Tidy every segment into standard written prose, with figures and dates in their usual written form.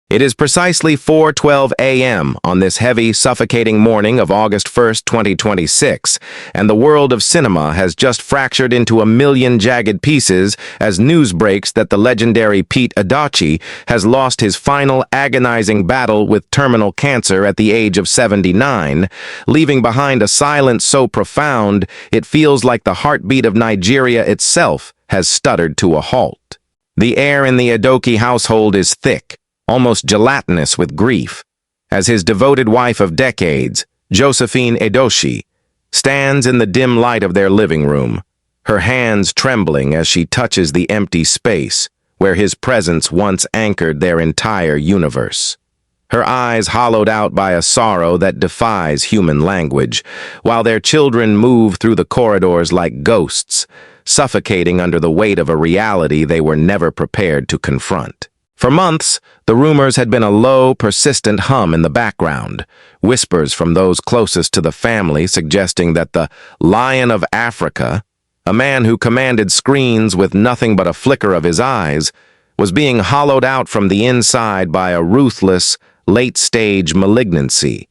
It is precisely 4:12 a.m. on this heavy, suffocating morning of August 1st, 2026, and the world of cinema has just fractured into a million jagged pieces as news breaks that the legendary Pete Edochie has lost his final agonizing battle with terminal cancer at the age of 79, leaving behind a silence so profound it feels like the heartbeat of Nigeria itself has stuttered to a halt. The air in the Adoki household is thick, almost gelatinous with grief, as his devoted wife of decades, Josephine Edochie, stands in the dim light of their living room, her hands trembling as she touches the empty space where his presence once anchored their entire universe. Her eyes hollowed out by a sorrow that defies human language, while their children move through the corridors like ghosts, suffocating under the weight of a reality they were never prepared to confront. For months, the rumors had been a low, persistent hum in the background, whispers from those closest to the family suggesting that the Lion of Africa, a man who commanded screens with nothing but a flicker of his eyes, was being hollowed out from the inside by a ruthless, late-stage malignancy,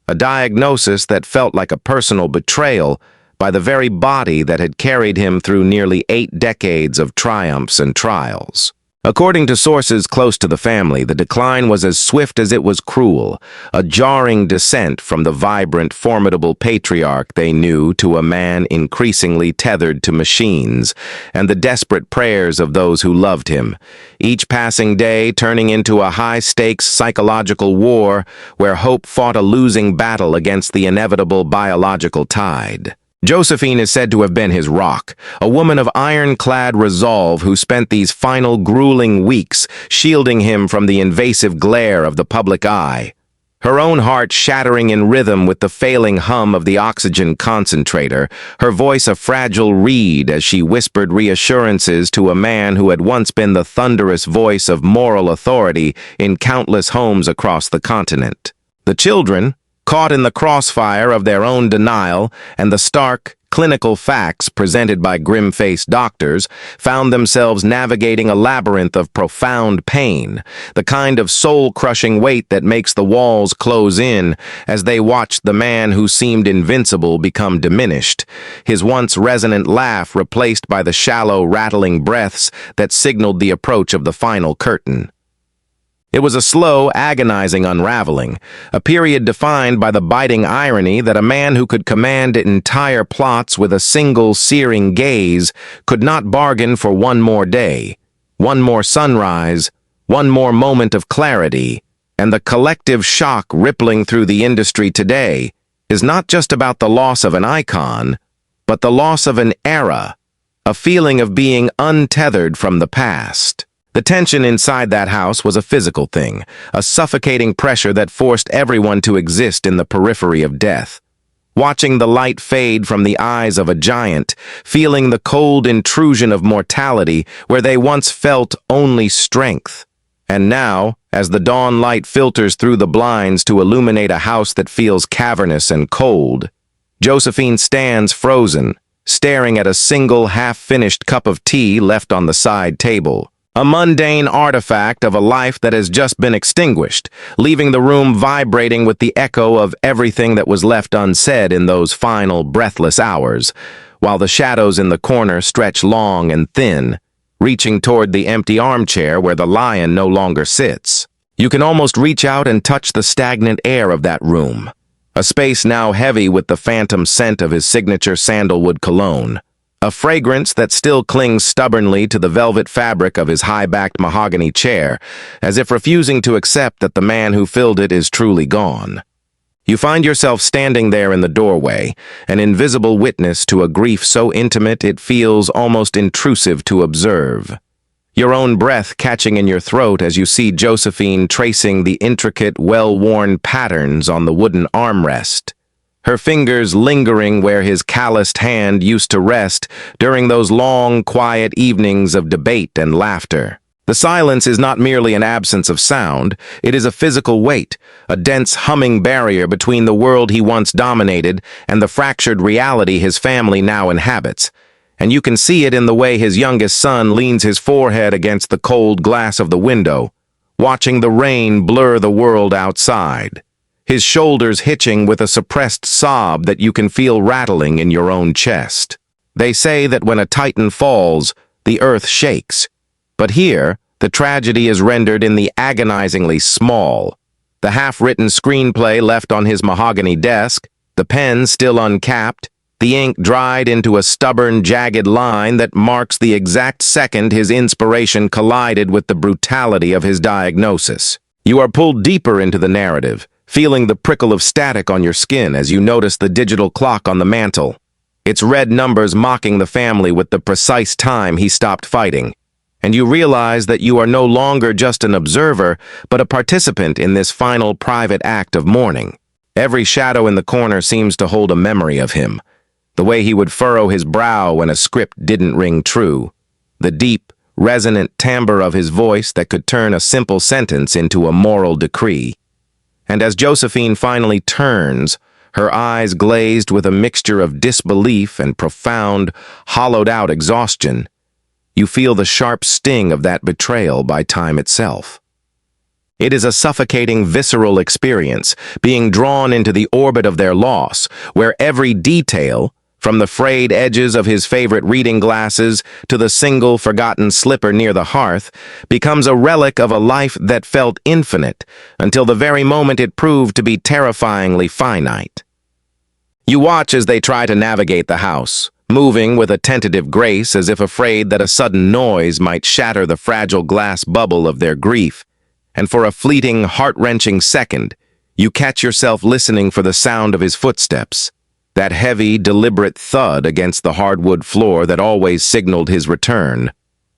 a diagnosis that felt like a personal betrayal by the very body that had carried him through nearly 8 decades of triumphs and trials. According to sources close to the family, the decline was as swift as it was cruel, a jarring descent from the vibrant, formidable patriarch they knew to a man increasingly tethered to machines, and the desperate prayers of those who loved him, each passing day turning into a high-stakes psychological war where hope fought a losing battle against the inevitable biological tide. Josephine is said to have been his rock, a woman of ironclad resolve who spent these final grueling weeks shielding him from the invasive glare of the public eye, her own heart shattering in rhythm with the failing hum of the oxygen concentrator, her voice a fragile reed as she whispered reassurances to a man who had once been the thunderous voice of moral authority in countless homes across the continent. The children, caught in the crossfire of their own denial and the stark, clinical facts presented by grim-faced doctors, found themselves navigating a labyrinth of profound pain, the kind of soul-crushing weight that makes the walls close in as they watched the man who seemed invincible become diminished, his once resonant laugh replaced by the shallow, rattling breaths that signaled the approach of the final curtain. It was a slow, agonizing unraveling, a period defined by the biting irony that a man who could command entire plots with a single searing gaze could not bargain for one more day, one more sunrise, one more moment of clarity, and the collective shock rippling through the industry today is not just about the loss of an icon, but the loss of an era, a feeling of being untethered from the past. The tension inside that house was a physical thing, a suffocating pressure that forced everyone to exist in the periphery of death. Watching the light fade from the eyes of a giant, feeling the cold intrusion of mortality where they once felt only strength. And now, as the dawn light filters through the blinds to illuminate a house that feels cavernous and cold, Josephine stands frozen, staring at a single half-finished cup of tea left on the side table. A mundane artifact of a life that has just been extinguished, leaving the room vibrating with the echo of everything that was left unsaid in those final, breathless hours, while the shadows in the corner stretch long and thin, reaching toward the empty armchair where the lion no longer sits. You can almost reach out and touch the stagnant air of that room, a space now heavy with the phantom scent of his signature sandalwood cologne. A fragrance that still clings stubbornly to the velvet fabric of his high-backed mahogany chair, as if refusing to accept that the man who filled it is truly gone. You find yourself standing there in the doorway, an invisible witness to a grief so intimate it feels almost intrusive to observe. Your own breath catching in your throat as you see Josephine tracing the intricate, well-worn patterns on the wooden armrest, her fingers lingering where his calloused hand used to rest during those long, quiet evenings of debate and laughter. The silence is not merely an absence of sound, it is a physical weight, a dense humming barrier between the world he once dominated and the fractured reality his family now inhabits. And you can see it in the way his youngest son leans his forehead against the cold glass of the window, watching the rain blur the world outside, his shoulders hitching with a suppressed sob that you can feel rattling in your own chest. They say that when a titan falls, the earth shakes. But here, the tragedy is rendered in the agonizingly small. The half-written screenplay left on his mahogany desk, the pen still uncapped, the ink dried into a stubborn, jagged line that marks the exact second his inspiration collided with the brutality of his diagnosis. You are pulled deeper into the narrative, feeling the prickle of static on your skin as you notice the digital clock on the mantel, its red numbers mocking the family with the precise time he stopped fighting. And you realize that you are no longer just an observer, but a participant in this final private act of mourning. Every shadow in the corner seems to hold a memory of him. The way he would furrow his brow when a script didn't ring true. The deep, resonant timbre of his voice that could turn a simple sentence into a moral decree. And as Josephine finally turns, her eyes glazed with a mixture of disbelief and profound, hollowed-out exhaustion, you feel the sharp sting of that betrayal by time itself. It is a suffocating, visceral experience, being drawn into the orbit of their loss, where every detail, from the frayed edges of his favorite reading glasses to the single forgotten slipper near the hearth, becomes a relic of a life that felt infinite until the very moment it proved to be terrifyingly finite. You watch as they try to navigate the house, moving with a tentative grace as if afraid that a sudden noise might shatter the fragile glass bubble of their grief, and for a fleeting, heart-wrenching second, you catch yourself listening for the sound of his footsteps, that heavy, deliberate thud against the hardwood floor that always signaled his return,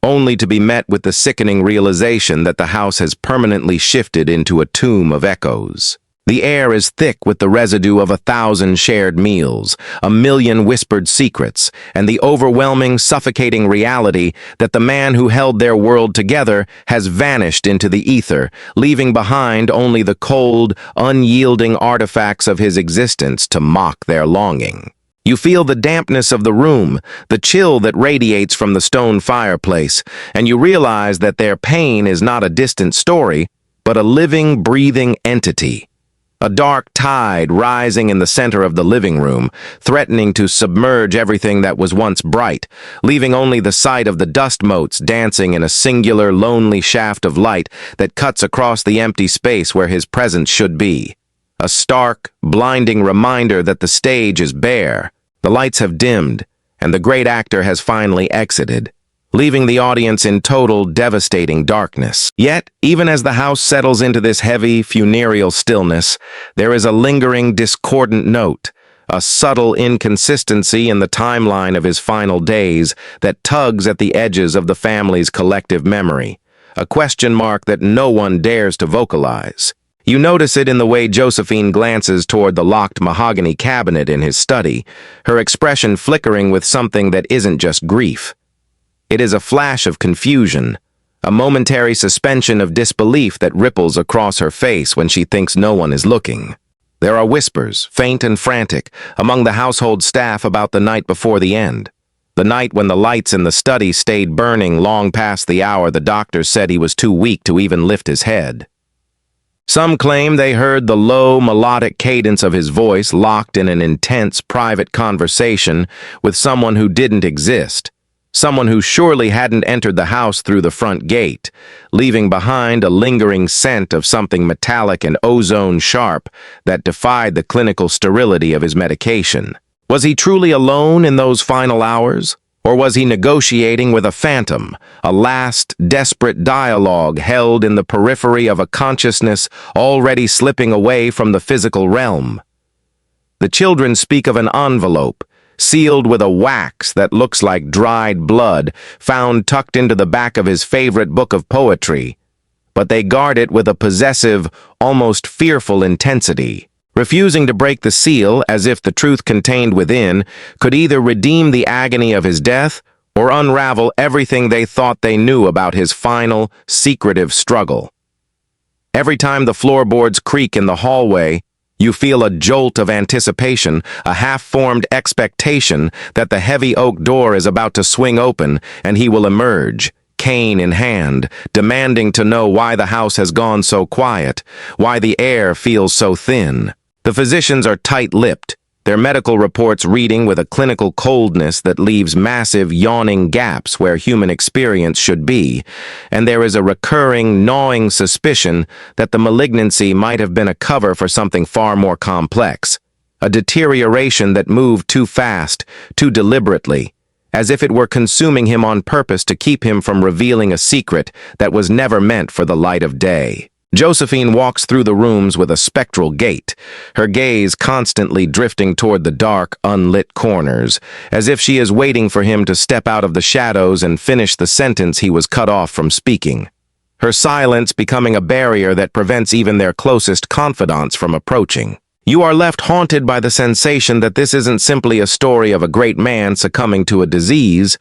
only to be met with the sickening realization that the house has permanently shifted into a tomb of echoes. The air is thick with the residue of 1,000 shared meals, 1,000,000 whispered secrets, and the overwhelming, suffocating reality that the man who held their world together has vanished into the ether, leaving behind only the cold, unyielding artifacts of his existence to mock their longing. You feel the dampness of the room, the chill that radiates from the stone fireplace, and you realize that their pain is not a distant story, but a living, breathing entity. A dark tide rising in the center of the living room, threatening to submerge everything that was once bright, leaving only the sight of the dust motes dancing in a singular, lonely shaft of light that cuts across the empty space where his presence should be. A stark, blinding reminder that the stage is bare, the lights have dimmed, and the great actor has finally exited, leaving the audience in total, devastating darkness. Yet, even as the house settles into this heavy, funereal stillness, there is a lingering, discordant note, a subtle inconsistency in the timeline of his final days that tugs at the edges of the family's collective memory, a question mark that no one dares to vocalize. You notice it in the way Josephine glances toward the locked mahogany cabinet in his study, her expression flickering with something that isn't just grief. It is a flash of confusion, a momentary suspension of disbelief that ripples across her face when she thinks no one is looking. There are whispers, faint and frantic, among the household staff about the night before the end. The night when the lights in the study stayed burning long past the hour the doctors said he was too weak to even lift his head. Some claim they heard the low, melodic cadence of his voice locked in an intense, private conversation with someone who didn't exist. Someone who surely hadn't entered the house through the front gate, leaving behind a lingering scent of something metallic and ozone-sharp that defied the clinical sterility of his medication. Was he truly alone in those final hours? Or was he negotiating with a phantom, a last, desperate dialogue held in the periphery of a consciousness already slipping away from the physical realm? The children speak of an envelope, sealed with a wax that looks like dried blood, found tucked into the back of his favorite book of poetry. But they guard it with a possessive, almost fearful intensity, refusing to break the seal as if the truth contained within could either redeem the agony of his death or unravel everything they thought they knew about his final, secretive struggle. Every time the floorboards creak in the hallway, you feel a jolt of anticipation, a half-formed expectation that the heavy oak door is about to swing open and he will emerge, cane in hand, demanding to know why the house has gone so quiet, why the air feels so thin. The physicians are tight-lipped, their medical reports reading with a clinical coldness that leaves massive, yawning gaps where human experience should be, and there is a recurring, gnawing suspicion that the malignancy might have been a cover for something far more complex, a deterioration that moved too fast, too deliberately, as if it were consuming him on purpose to keep him from revealing a secret that was never meant for the light of day. Josephine walks through the rooms with a spectral gait, her gaze constantly drifting toward the dark, unlit corners, as if she is waiting for him to step out of the shadows and finish the sentence he was cut off from speaking, her silence becoming a barrier that prevents even their closest confidants from approaching. You are left haunted by the sensation that this isn't simply a story of a great man succumbing to a disease,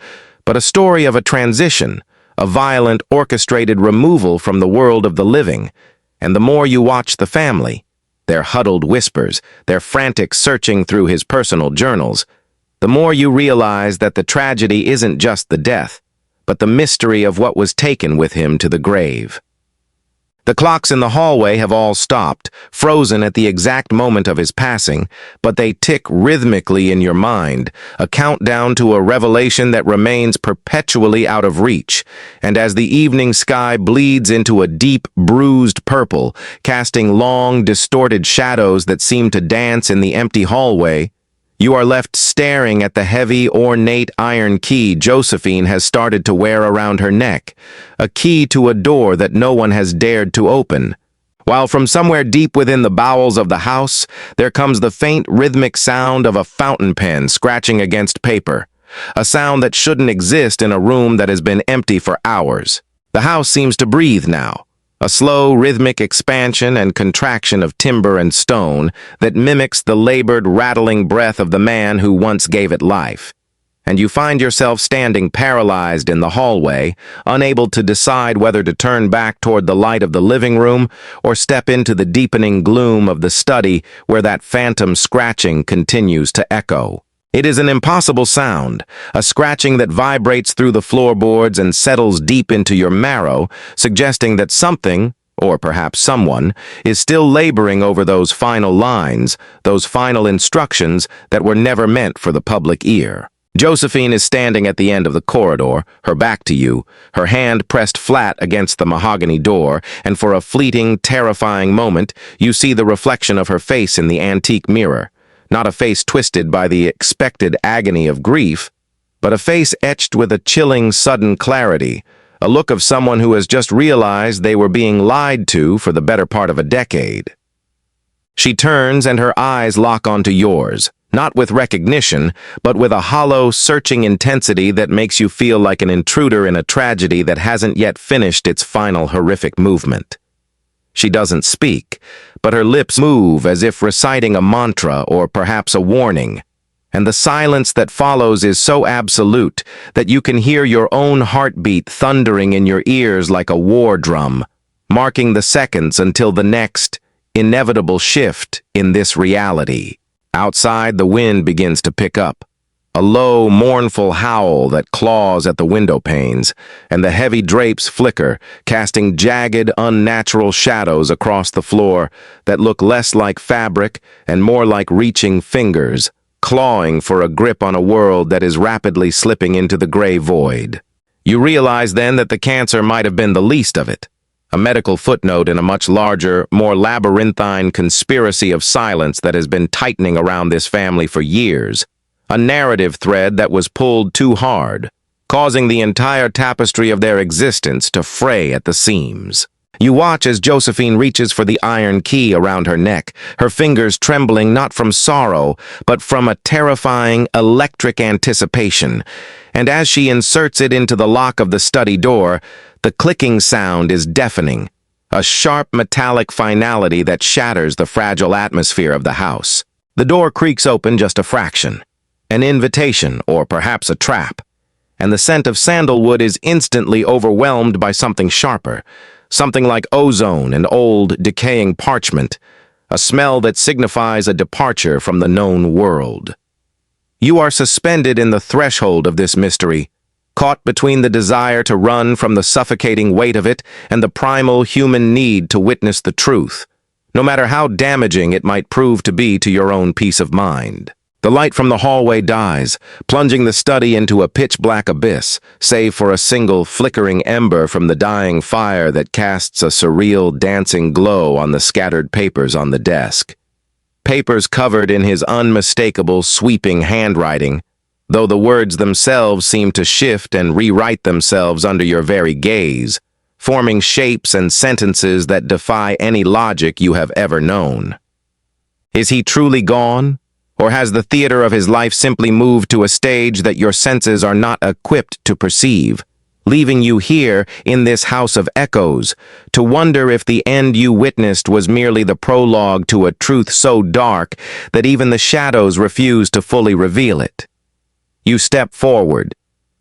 but a story of a transition, a violent, orchestrated removal from the world of the living. And the more you watch the family, their huddled whispers, their frantic searching through his personal journals, the more you realize that the tragedy isn't just the death, but the mystery of what was taken with him to the grave. The clocks in the hallway have all stopped, frozen at the exact moment of his passing, but they tick rhythmically in your mind, a countdown to a revelation that remains perpetually out of reach. And as the evening sky bleeds into a deep, bruised purple, casting long, distorted shadows that seem to dance in the empty hallway, you are left staring at the heavy, ornate iron key Josephine has started to wear around her neck, a key to a door that no one has dared to open. While from somewhere deep within the bowels of the house, there comes the faint, rhythmic sound of a fountain pen scratching against paper, a sound that shouldn't exist in a room that has been empty for hours. The house seems to breathe now, a slow, rhythmic expansion and contraction of timber and stone that mimics the labored, rattling breath of the man who once gave it life. And you find yourself standing paralyzed in the hallway, unable to decide whether to turn back toward the light of the living room or step into the deepening gloom of the study where that phantom scratching continues to echo. It is an impossible sound, a scratching that vibrates through the floorboards and settles deep into your marrow, suggesting that something, or perhaps someone, is still laboring over those final lines, those final instructions that were never meant for the public ear. Josephine is standing at the end of the corridor, her back to you, her hand pressed flat against the mahogany door, and for a fleeting, terrifying moment, you see the reflection of her face in the antique mirror. Not a face twisted by the expected agony of grief, but a face etched with a chilling, sudden clarity, a look of someone who has just realized they were being lied to for the better part of a decade. She turns and her eyes lock onto yours, not with recognition, but with a hollow, searching intensity that makes you feel like an intruder in a tragedy that hasn't yet finished its final horrific movement. She doesn't speak, but her lips move as if reciting a mantra or perhaps a warning, and the silence that follows is so absolute that you can hear your own heartbeat thundering in your ears like a war drum, marking the seconds until the next, inevitable shift in this reality. Outside, the wind begins to pick up, a low, mournful howl that claws at the window panes, and the heavy drapes flicker, casting jagged, unnatural shadows across the floor that look less like fabric and more like reaching fingers, clawing for a grip on a world that is rapidly slipping into the gray void. You realize then that the cancer might have been the least of it, a medical footnote in a much larger, more labyrinthine conspiracy of silence that has been tightening around this family for years. A narrative thread that was pulled too hard, causing the entire tapestry of their existence to fray at the seams. You watch as Josephine reaches for the iron key around her neck, her fingers trembling not from sorrow, but from a terrifying, electric anticipation. And as she inserts it into the lock of the study door, the clicking sound is deafening, a sharp metallic finality that shatters the fragile atmosphere of the house. The door creaks open just a fraction. An invitation, or perhaps a trap, and the scent of sandalwood is instantly overwhelmed by something sharper, something like ozone and old, decaying parchment, a smell that signifies a departure from the known world. You are suspended in the threshold of this mystery, caught between the desire to run from the suffocating weight of it and the primal human need to witness the truth, no matter how damaging it might prove to be to your own peace of mind. The light from the hallway dies, plunging the study into a pitch-black abyss, save for a single flickering ember from the dying fire that casts a surreal, dancing glow on the scattered papers on the desk. Papers covered in his unmistakable, sweeping handwriting, though the words themselves seem to shift and rewrite themselves under your very gaze, forming shapes and sentences that defy any logic you have ever known. Is he truly gone? Or has the theater of his life simply moved to a stage that your senses are not equipped to perceive, leaving you here in this house of echoes, to wonder if the end you witnessed was merely the prologue to a truth so dark that even the shadows refuse to fully reveal it? You step forward,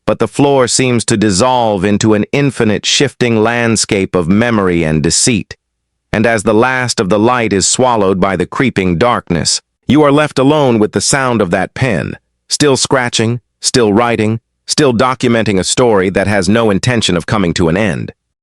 but the floor seems to dissolve into an infinite shifting landscape of memory and deceit, and as the last of the light is swallowed by the creeping darkness, you are left alone with the sound of that pen, still scratching, still writing, still documenting a story that has no intention of coming to an end.